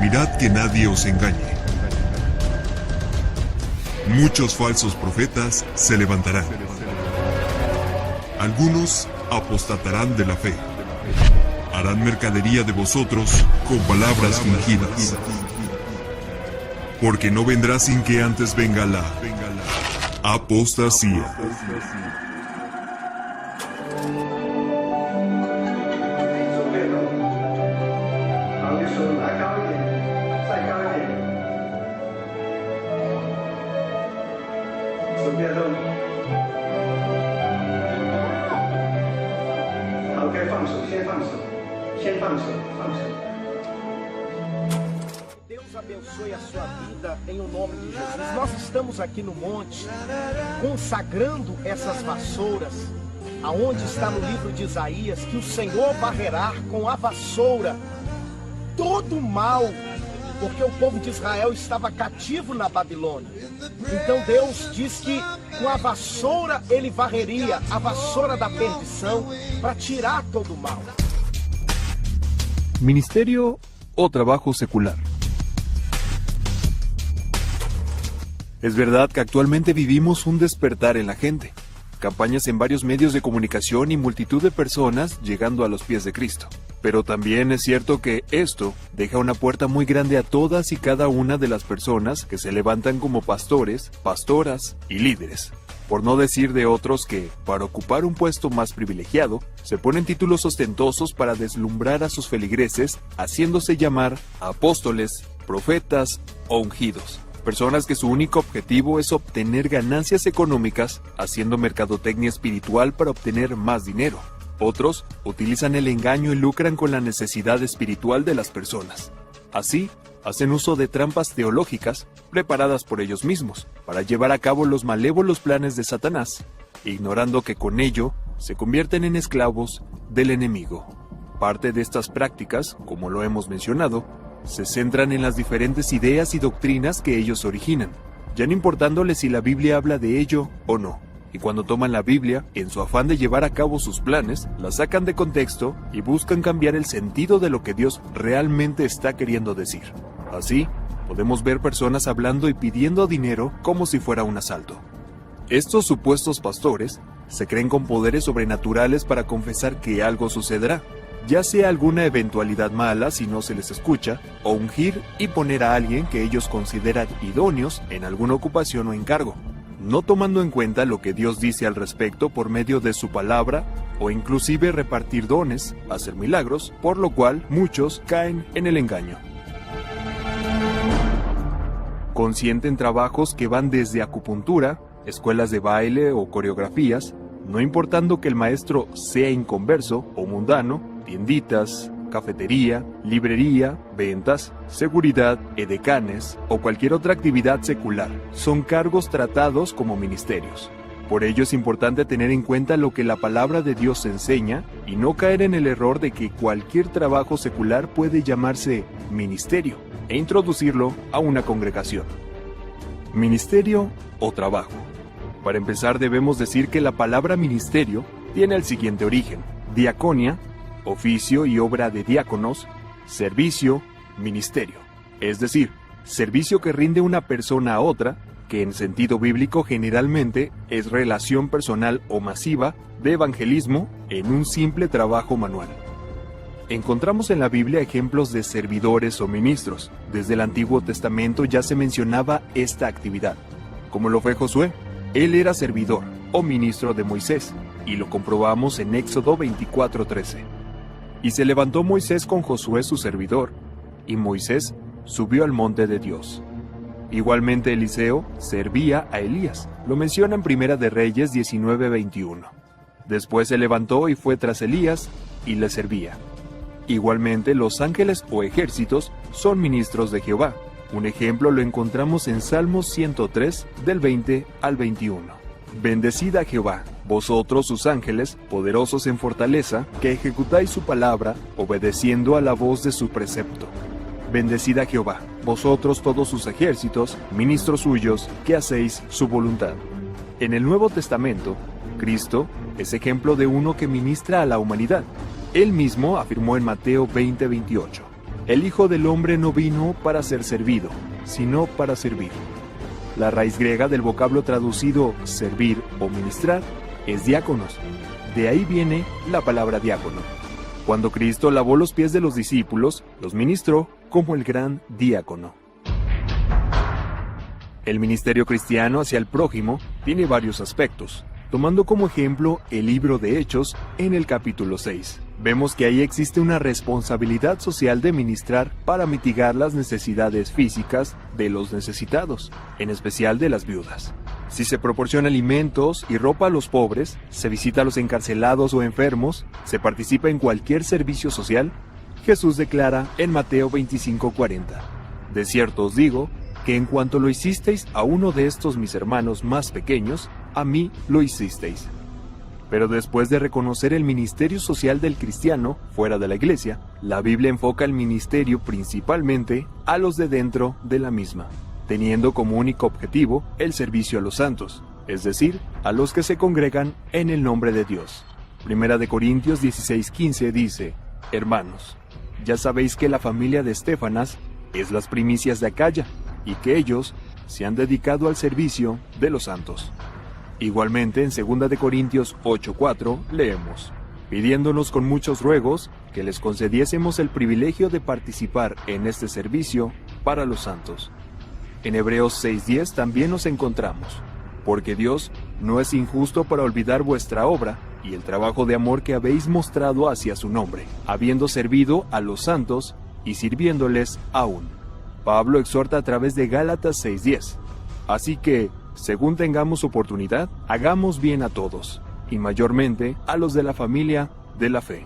mirad que nadie os engañe. Muchos falsos profetas se levantarán. Algunos apostatarán de la fe. Harán mercadería de vosotros con palabras fingidas. Porque no vendrá sin que antes venga la apostasía. Deus abençoe a sua vida em o nome de Jesus. Nós estamos aqui no monte consagrando essas vassouras, aonde está no livro de Isaías que o Senhor varrerá com a vassoura todo o mal, porque o povo de Israel estava cativo na Babilônia. Então Deus diz que com a vassoura ele varreria a vassoura da perdição para tirar todo o mal. ¿Ministerio o trabajo secular? Es verdad que actualmente vivimos un despertar en la gente, campañas en varios medios de comunicación y multitud de personas llegando a los pies de Cristo. Pero también es cierto que esto deja una puerta muy grande a todas y cada una de las personas que se levantan como pastores, pastoras y líderes. Por no decir de otros que, para ocupar un puesto más privilegiado, se ponen títulos ostentosos para deslumbrar a sus feligreses, haciéndose llamar apóstoles, profetas o ungidos. Personas que su único objetivo es obtener ganancias económicas, haciendo mercadotecnia espiritual para obtener más dinero. Otros utilizan el engaño y lucran con la necesidad espiritual de las personas. Así, hacen uso de trampas teológicas preparadas por ellos mismos para llevar a cabo los malévolos planes de Satanás, ignorando que con ello se convierten en esclavos del enemigo. Parte de estas prácticas, como lo hemos mencionado, se centran en las diferentes ideas y doctrinas que ellos originan, ya no importándoles si la Biblia habla de ello o no. Y cuando toman la Biblia, en su afán de llevar a cabo sus planes, la sacan de contexto y buscan cambiar el sentido de lo que Dios realmente está queriendo decir. Así, podemos ver personas hablando y pidiendo dinero como si fuera un asalto. Estos supuestos pastores se creen con poderes sobrenaturales para confesar que algo sucederá, ya sea alguna eventualidad mala si no se les escucha, o ungir y poner a alguien que ellos consideran idóneos en alguna ocupación o encargo, no tomando en cuenta lo que Dios dice al respecto por medio de su palabra, o inclusive repartir dones, hacer milagros, por lo cual muchos caen en el engaño. Consienten trabajos que van desde acupuntura, escuelas de baile o coreografías, no importando que el maestro sea inconverso o mundano, tienditas, cafetería, librería, ventas, seguridad, edecanes o cualquier otra actividad secular. Son cargos tratados como ministerios. Por ello es importante tener en cuenta lo que la palabra de Dios enseña y no caer en el error de que cualquier trabajo secular puede llamarse ministerio e introducirlo a una congregación. Ministerio o trabajo. Para empezar debemos decir que la palabra ministerio tiene el siguiente origen: diaconia, oficio y obra de diáconos, servicio, ministerio. Es decir, servicio que rinde una persona a otra, que en sentido bíblico generalmente es relación personal o masiva de evangelismo en un simple trabajo manual. Encontramos en la Biblia ejemplos de servidores o ministros. Desde el Antiguo Testamento ya se mencionaba esta actividad, como lo fue Josué. Él era servidor o ministro de Moisés, y lo comprobamos en Éxodo 24:13. Y se levantó Moisés con Josué su servidor, y Moisés subió al monte de Dios. Igualmente Eliseo servía a Elías, lo menciona en Primera de Reyes 19:21. Después se levantó y fue tras Elías, y le servía. Igualmente los ángeles o ejércitos son ministros de Jehová. Un ejemplo lo encontramos en Salmos 103, del 20 al 21. Bendecid a Jehová, vosotros sus ángeles, poderosos en fortaleza, que ejecutáis su palabra, obedeciendo a la voz de su precepto. Bendecid a Jehová, vosotros todos sus ejércitos, ministros suyos, que hacéis su voluntad. En el Nuevo Testamento, Cristo es ejemplo de uno que ministra a la humanidad. Él mismo afirmó en Mateo 20:28, El Hijo del Hombre no vino para ser servido, sino para servir. La raíz griega del vocablo traducido servir o ministrar es diáconos. De ahí viene la palabra diácono. Cuando Cristo lavó los pies de los discípulos, los ministró como el gran diácono. El ministerio cristiano hacia el prójimo tiene varios aspectos. Tomando como ejemplo el libro de Hechos en el capítulo 6. Vemos que ahí existe una responsabilidad social de ministrar para mitigar las necesidades físicas de los necesitados, en especial de las viudas. Si se proporciona alimentos y ropa a los pobres, se visita a los encarcelados o enfermos, se participa en cualquier servicio social, Jesús declara en Mateo 25:40: De cierto os digo, que en cuanto lo hicisteis a uno de estos mis hermanos más pequeños, a mí lo hicisteis. Pero después de reconocer el ministerio social del cristiano fuera de la iglesia, la Biblia enfoca el ministerio principalmente a los de dentro de la misma, teniendo como único objetivo el servicio a los santos, es decir, a los que se congregan en el nombre de Dios. Primera de Corintios 16:15 dice: Hermanos, ya sabéis que la familia de Estéfanas es las primicias de Acaya, y que ellos se han dedicado al servicio de los santos. Igualmente en 2 de Corintios 8:4 leemos: pidiéndonos con muchos ruegos que les concediésemos el privilegio de participar en este servicio para los santos. En Hebreos 6:10 también nos encontramos: porque Dios no es injusto para olvidar vuestra obra y el trabajo de amor que habéis mostrado hacia su nombre, habiendo servido a los santos y sirviéndoles aún. Pablo exhorta a través de Gálatas 6:10. Así que, según tengamos oportunidad, hagamos bien a todos, y mayormente a los de la familia de la fe.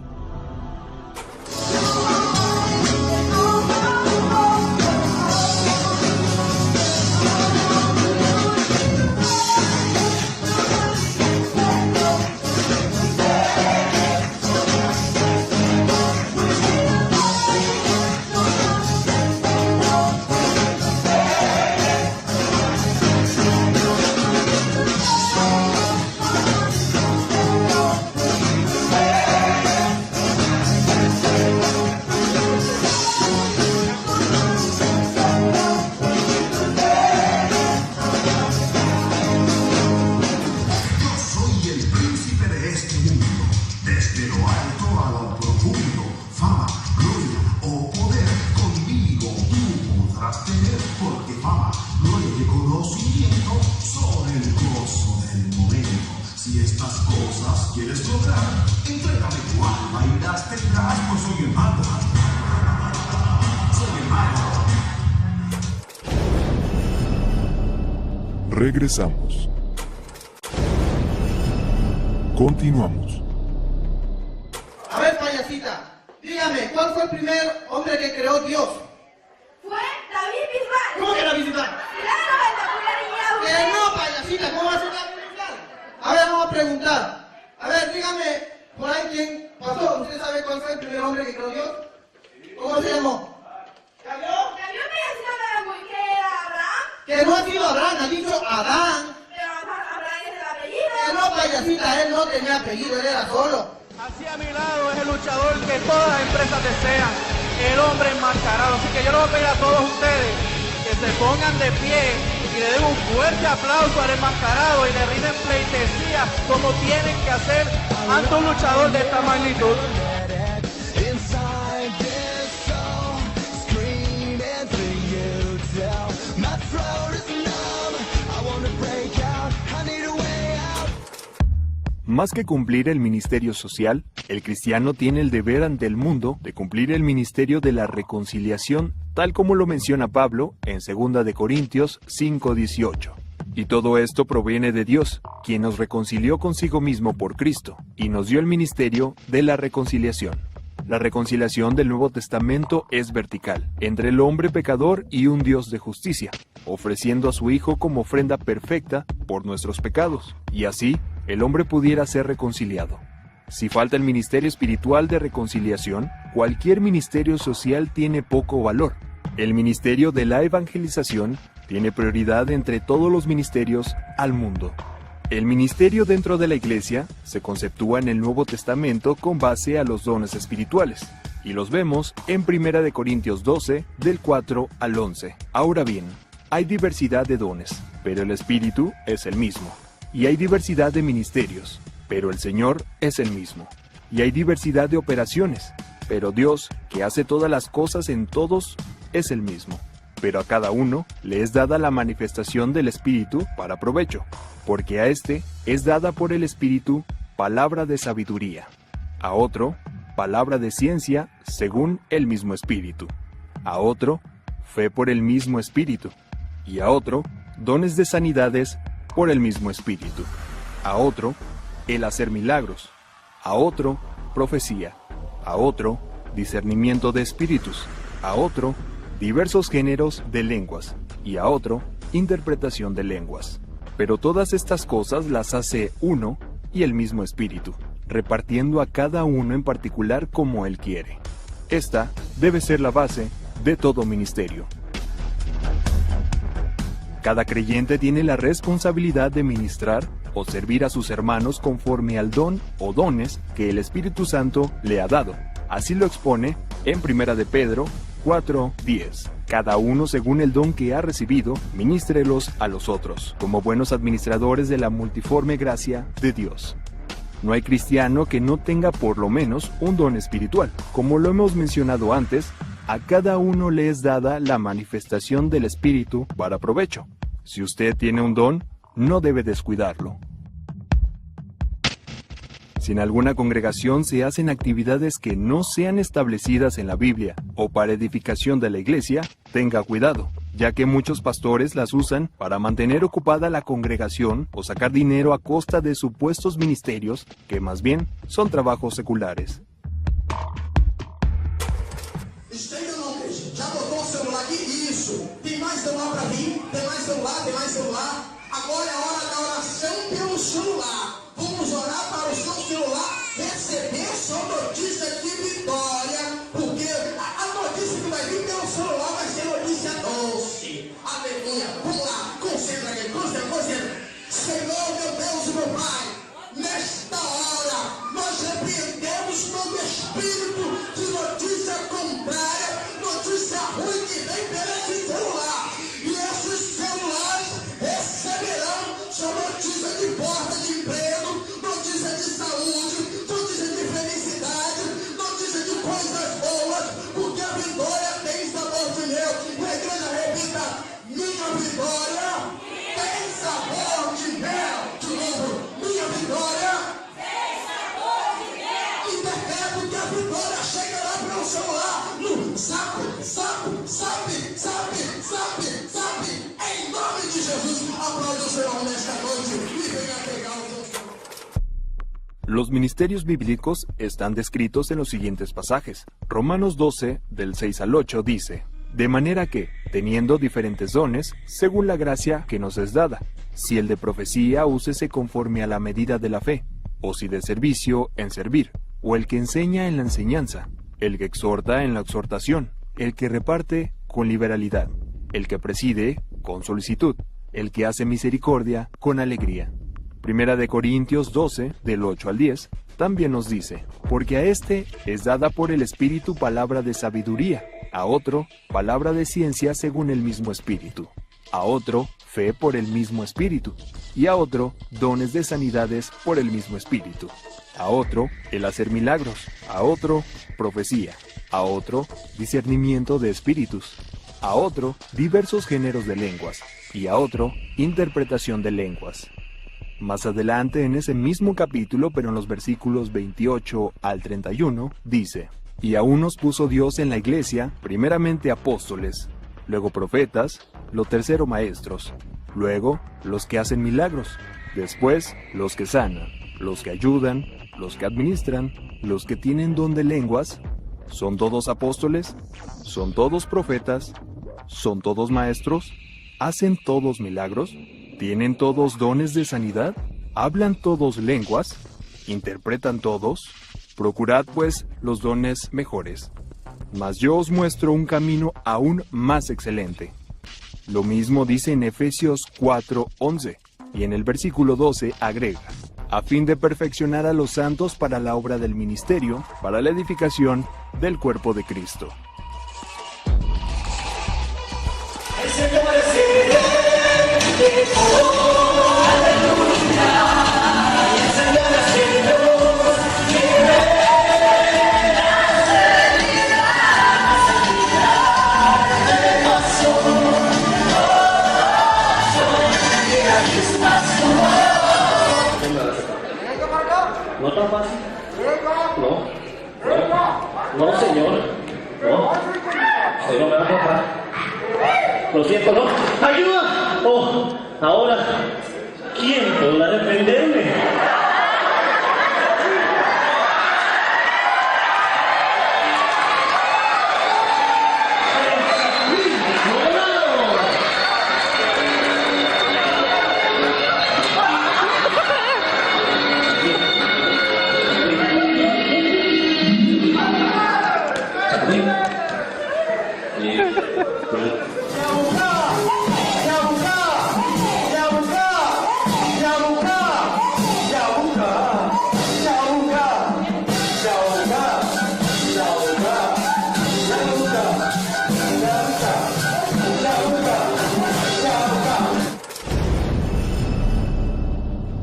Regresamos. Continuamos. A ver, payasita, dígame, ¿cuál fue el primer hombre que creó Dios? Fue David Bisbal. ¿Cómo que David Bisbal? Claro, el de Pula Que no, payasita, ¿cómo va a ser David Bisbal? A ver, vamos a preguntar. A ver, dígame, por ahí quién pasó. ¿Usted sabe cuál fue el primer hombre que creó Dios? ¿Cómo se llamó? ¿Cambió? Cambió pedacito para muy que era Abraham. Que no ha sido Abraham, ha dicho Adán. Pero Abraham es el apellido. Que no, payasita, él no tenía apellido, él era solo. Así a mi lado es el luchador que todas las empresas desean, el hombre enmascarado. Así que yo les voy a pedir a todos ustedes que se pongan de pie y le den un fuerte aplauso al enmascarado y le rinden pleitesía como tienen que hacer ante un luchador de esta magnitud. Más que cumplir el ministerio social, el cristiano tiene el deber ante el mundo de cumplir el ministerio de la reconciliación, tal como lo menciona Pablo en 2 de Corintios 5:18. Y todo esto proviene de Dios, quien nos reconcilió consigo mismo por Cristo, y nos dio el ministerio de la reconciliación. La reconciliación del Nuevo Testamento es vertical, entre el hombre pecador y un Dios de justicia, ofreciendo a su Hijo como ofrenda perfecta por nuestros pecados, y así el hombre pudiera ser reconciliado. Si falta el ministerio espiritual de reconciliación, cualquier ministerio social tiene poco valor. El ministerio de la evangelización tiene prioridad entre todos los ministerios al mundo. El ministerio dentro de la iglesia se conceptúa en el Nuevo Testamento con base a los dones espirituales. y los vemos en 1 Corintios 12, del 4 al 11. Ahora bien, hay diversidad de dones, pero el Espíritu es el mismo. Y hay diversidad de ministerios, pero el Señor es el mismo. Y hay diversidad de operaciones, pero Dios, que hace todas las cosas en todos, es el mismo. Pero a cada uno le es dada la manifestación del Espíritu para provecho, porque a este es dada por el Espíritu palabra de sabiduría, a otro palabra de ciencia según el mismo Espíritu, a otro fe por el mismo Espíritu, y a otro dones de sanidades por el mismo Espíritu, a otro el hacer milagros, a otro profecía, a otro discernimiento de espíritus, a otro diversos géneros de lenguas, y a otro interpretación de lenguas. Pero todas estas cosas las hace uno y el mismo Espíritu, repartiendo a cada uno en particular como Él quiere. Esta debe ser la base de todo ministerio. Cada creyente tiene la responsabilidad de ministrar o servir a sus hermanos conforme al don o dones que el Espíritu Santo le ha dado. Así lo expone en 1 de Pedro 4:10. Cada uno según el don que ha recibido, ministrélos a los otros, como buenos administradores de la multiforme gracia de Dios. No hay cristiano que no tenga por lo menos un don espiritual. Como lo hemos mencionado antes, a cada uno le es dada la manifestación del Espíritu para provecho. Si usted tiene un don, no debe descuidarlo. Si en alguna congregación se hacen actividades que no sean establecidas en la Biblia o para edificación de la iglesia, tenga cuidado, ya que muchos pastores las usan para mantener ocupada la congregación o sacar dinero a costa de supuestos ministerios que más bien son trabajos seculares. Esteja ou não, crente? Já botou o celular aqui? Isso. Tem mais celular para vir? Tem mais celular? Tem mais celular? Agora é a hora da oração pelo celular. Vamos orar para o seu celular receber sua notícia de vitória, porque a notícia que vai vir pelo celular vai ser notícia doce. Aleluia. Vamos lá. Concentra aqui. Concentra. Senhor, meu Deus e meu Pai, nesta hora nós repreendemos todo espírito de notícia contrária, notícia ruim que vem pelo esse celular. E esses celulares receberão sua notícia de porta de emprego, notícia de saúde, notícia de felicidade, notícia de coisas boas, porque a vitória tem sabor de mel. E a igreja repita: minha vitória tem sabor de mel. De novo, minha vitória tem sabor de mel. E decreto que a vitória chegará para o celular no zap. Em nome de Jesus, aplaude o Senhor nesta noite e venha pegar o seu celular. Los ministerios bíblicos están descritos en los siguientes pasajes. Romanos 12, del 6 al 8 dice: de manera que, teniendo diferentes dones, según la gracia que nos es dada, si el de profecía, úsese conforme a la medida de la fe, o si de servicio, en servir, o el que enseña en la enseñanza, el que exhorta en la exhortación, el que reparte con liberalidad, el que preside con solicitud, el que hace misericordia con alegría. 1 Corintios 12, del 8 al 10, también nos dice: porque a este es dada por el Espíritu palabra de sabiduría, a otro palabra de ciencia según el mismo Espíritu, a otro fe por el mismo Espíritu, y a otro dones de sanidades por el mismo Espíritu, a otro el hacer milagros, a otro profecía, a otro discernimiento de espíritus, a otro diversos géneros de lenguas, y a otro interpretación de lenguas. Más adelante en ese mismo capítulo, pero en los versículos 28 al 31, dice: y a unos puso Dios en la iglesia, primeramente apóstoles, luego profetas, lo tercero maestros, luego los que hacen milagros, después los que sanan, los que ayudan, los que administran, los que tienen don de lenguas. ¿Son todos apóstoles? ¿Son todos profetas? ¿Son todos maestros? ¿Hacen todos milagros? ¿Tienen todos dones de sanidad? ¿Hablan todos lenguas? ¿Interpretan todos? Procurad pues los dones mejores. Mas yo os muestro un camino aún más excelente. Lo mismo dice en Efesios 4:11, y en el versículo 12 agrega: a fin de perfeccionar a los santos para la obra del ministerio, para la edificación del cuerpo de Cristo. ¿No tan fácil? No, señor. No. Usted no me va a tocar. Lo siento, ¿no? ¡Ayuda! Oh, ahora, ¿quién podrá defenderme?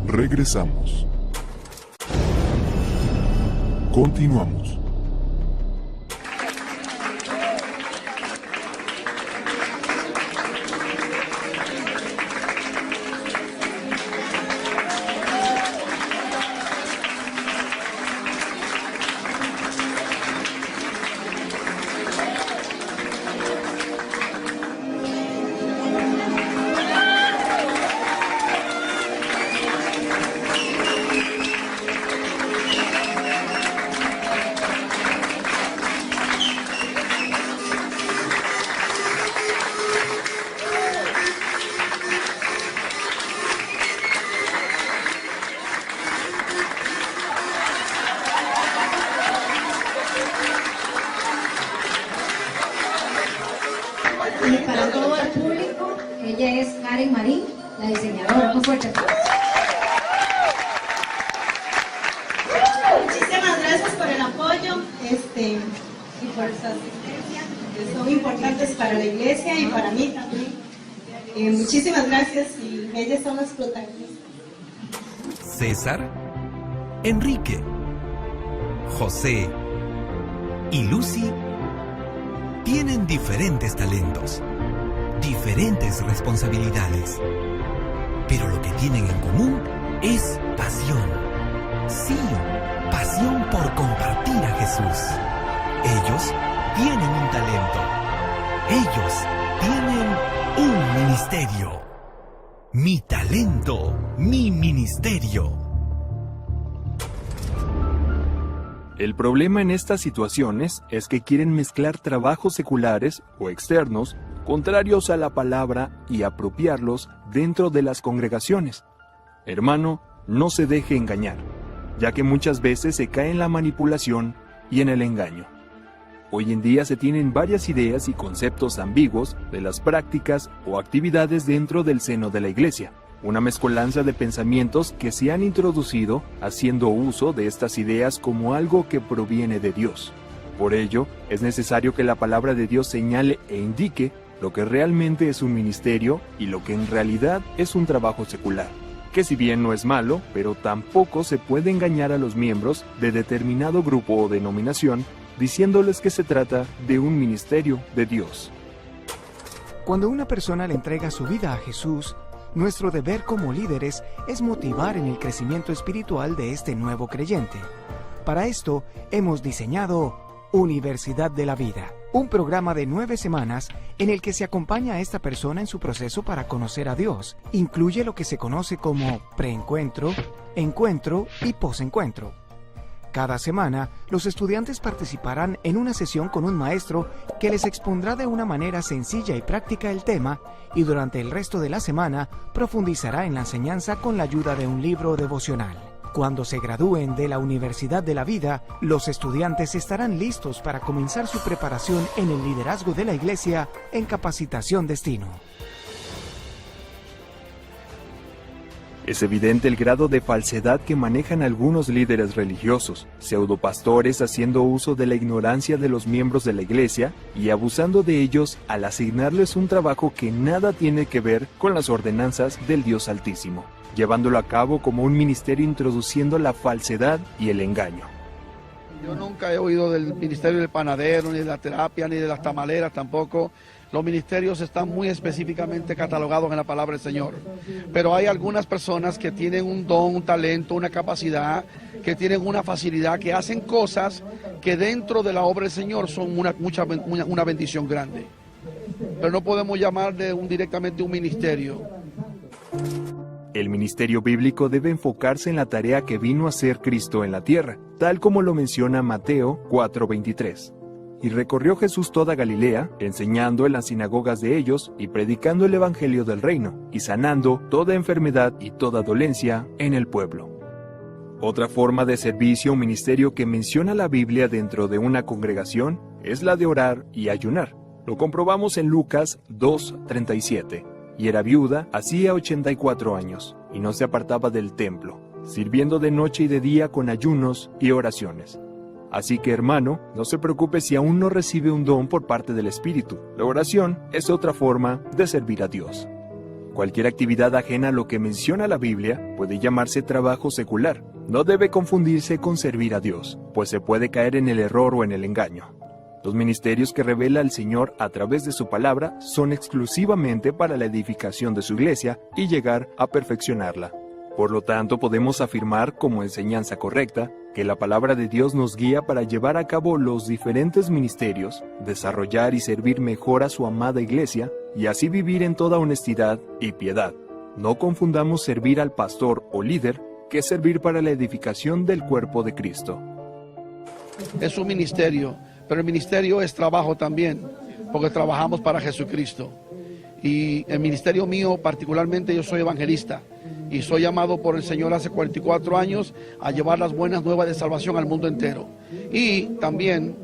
Regresamos. Continuamos. Y para todo el público, ella es Karen Marín, la diseñadora. Un fuerte aplauso. Muchísimas gracias por el apoyo y por su asistencia, que son importantes para la iglesia y para mí también. Muchísimas gracias y ellas son las protagonistas. César, Enrique, José y Lucy tienen diferentes talentos, diferentes responsabilidades, pero lo que tienen en común es pasión. Sí, pasión por compartir a Jesús. Ellos tienen un talento. Ellos tienen un ministerio. Mi talento, mi ministerio. El problema en estas situaciones es que quieren mezclar trabajos seculares o externos contrarios a la palabra y apropiarlos dentro de las congregaciones. Hermano, no se deje engañar, ya que muchas veces se cae en la manipulación y en el engaño. Hoy en día se tienen varias ideas y conceptos ambiguos de las prácticas o actividades dentro del seno de la iglesia. Una mezcolanza de pensamientos que se han introducido haciendo uso de estas ideas como algo que proviene de Dios. Por ello, es necesario que la palabra de Dios señale e indique lo que realmente es un ministerio y lo que en realidad es un trabajo secular, que si bien no es malo, pero tampoco se puede engañar a los miembros de determinado grupo o denominación diciéndoles que se trata de un ministerio de Dios. Cuando una persona le entrega su vida a Jesús, nuestro deber como líderes es motivar en el crecimiento espiritual de este nuevo creyente. Para esto, hemos diseñado Universidad de la Vida, un programa de 9 semanas en el que se acompaña a esta persona en su proceso para conocer a Dios. Incluye lo que se conoce como preencuentro, encuentro y posencuentro. Cada semana, los estudiantes participarán en una sesión con un maestro que les expondrá de una manera sencilla y práctica el tema y durante el resto de la semana profundizará en la enseñanza con la ayuda de un libro devocional. Cuando se gradúen de la Universidad de la Vida, los estudiantes estarán listos para comenzar su preparación en el liderazgo de la Iglesia en Capacitación Destino. Es evidente el grado de falsedad que manejan algunos líderes religiosos, pseudopastores haciendo uso de la ignorancia de los miembros de la iglesia y abusando de ellos al asignarles un trabajo que nada tiene que ver con las ordenanzas del Dios Altísimo, llevándolo a cabo como un ministerio introduciendo la falsedad y el engaño. Yo nunca he oído del ministerio del panadero, ni de la terapia, ni de las tamaleras tampoco. Los ministerios están muy específicamente catalogados en la palabra del Señor. Pero hay algunas personas que tienen un don, un talento, una capacidad, que tienen una facilidad, que hacen cosas que dentro de la obra del Señor son una bendición grande. Pero no podemos llamar directamente un ministerio. El ministerio bíblico debe enfocarse en la tarea que vino a hacer Cristo en la tierra, tal como lo menciona Mateo 4:23. Y recorrió Jesús toda Galilea, enseñando en las sinagogas de ellos y predicando el evangelio del reino, y sanando toda enfermedad y toda dolencia en el pueblo. Otra forma de servicio o ministerio que menciona la Biblia dentro de una congregación es la de orar y ayunar. Lo comprobamos en Lucas 2:37. Y era viuda hacía 84 años, y no se apartaba del templo, sirviendo de noche y de día con ayunos y oraciones. Así que, hermano, no se preocupe si aún no recibe un don por parte del Espíritu. La oración es otra forma de servir a Dios. Cualquier actividad ajena a lo que menciona la Biblia puede llamarse trabajo secular. No debe confundirse con servir a Dios, pues se puede caer en el error o en el engaño. Los ministerios que revela el Señor a través de su palabra son exclusivamente para la edificación de su iglesia y llegar a perfeccionarla. Por lo tanto, podemos afirmar como enseñanza correcta que la palabra de Dios nos guía para llevar a cabo los diferentes ministerios, desarrollar y servir mejor a su amada iglesia y así vivir en toda honestidad y piedad. No confundamos servir al pastor o líder que servir para la edificación del cuerpo de Cristo. Es un ministerio, pero el ministerio es trabajo también, porque trabajamos para Jesucristo. Y el ministerio mío, particularmente, yo soy evangelista y soy llamado por el Señor hace 44 años a llevar las buenas nuevas de salvación al mundo entero y también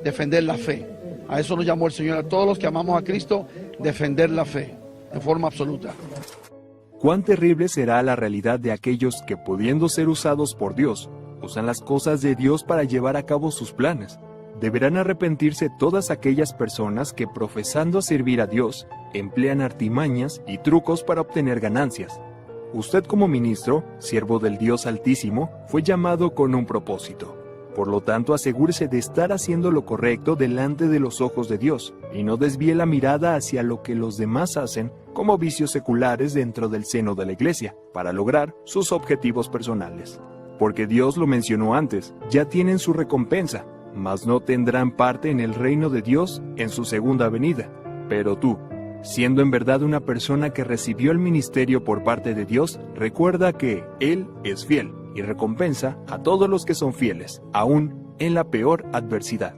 defender la fe. A eso nos llamó el Señor, a todos los que amamos a Cristo, defender la fe en forma absoluta. Cuán terrible será la realidad de aquellos que, pudiendo ser usados por Dios, usan las cosas de Dios para llevar a cabo sus planes. Deberán arrepentirse todas aquellas personas que, profesando servir a Dios, emplean artimañas y trucos para obtener ganancias. Usted como ministro, siervo del Dios Altísimo, fue llamado con un propósito. Por lo tanto, asegúrese de estar haciendo lo correcto delante de los ojos de Dios y no desvíe la mirada hacia lo que los demás hacen como vicios seculares dentro del seno de la iglesia para lograr sus objetivos personales. Porque Dios lo mencionó antes, ya tienen su recompensa, mas no tendrán parte en el reino de Dios en su segunda venida. Pero tú, siendo en verdad una persona que recibió el ministerio por parte de Dios, recuerda que Él es fiel y recompensa a todos los que son fieles, aún en la peor adversidad.